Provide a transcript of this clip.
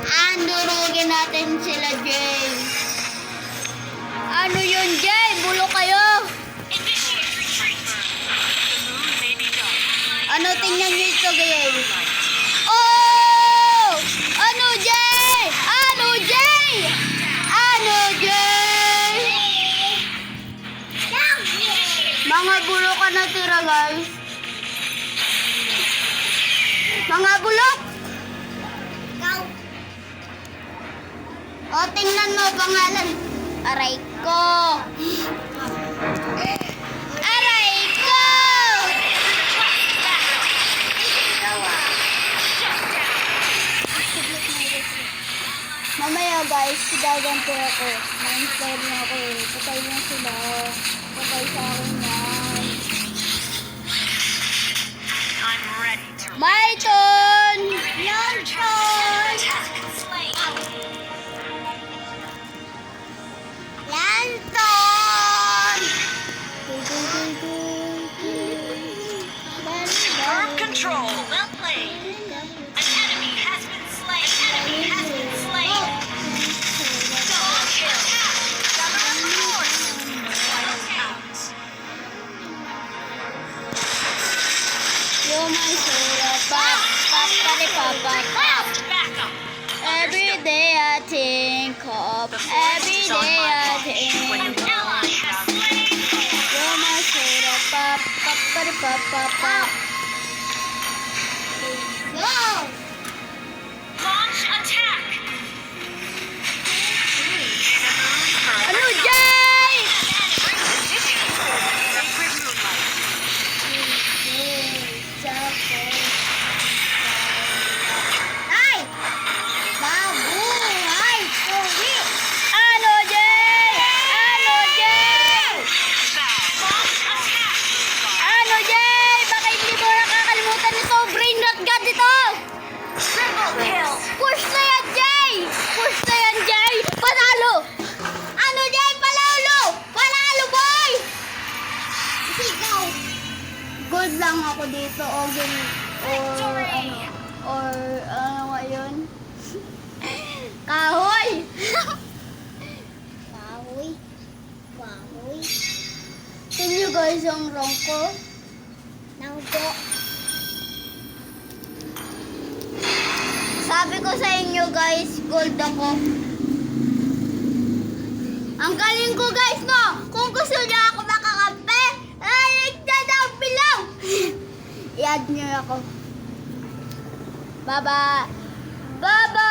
Andurugin natin sila, Jay. Ano yun, Jay? Bulo kayo. Ano, tingnan nyo ito, Jay. Oh! Ano, Jay? Ano, Jay? Ano, Jay? Mga bulo ka na tira, guys. Mga bulok. O, tingnan mo, pangalan. Aray ko. Aray ko! Mamaya, guys, gaganti ako. Na-inspire na ako eh. Patay na sila. Patay sa akin yan. My turn! Your turn! Lanton! Firm control. Well played. An enemy has been slain. An enemy has been slain. Double kill. Gather up force. Final count. You're my soda pop, pop, pop, pop, pop. Fast backup. Every day I think of, every day I think An of. ally has slain. You're my soda pop, pop, pop, pop, pop, pop. Go! Launch attack. Ano, Jay? Ay! Babuhay! Sorry! Ano, Jay? Ano, Jay? Launch attack. Ano, Jay? Baka hindi mo nakakalimutan ito. Brain rot god ito! Triple kill. Push na yan, Jay! Push na yan, Jay! Panalo! Ano, Jay? Panalo! Panalo, boy! Sigaw! Good lang ako dito, o ano nga yun? Kahoy! Kahoy? Kahoy? Can you guys ang wrong ko? Nangko. Sabi ko sa inyo guys, gold ako. Ang galing ko guys, no? Kung gusto niyo ako makakampi, ay nagdadaw below. I-add niyo ako. Bye-bye. Bye-bye.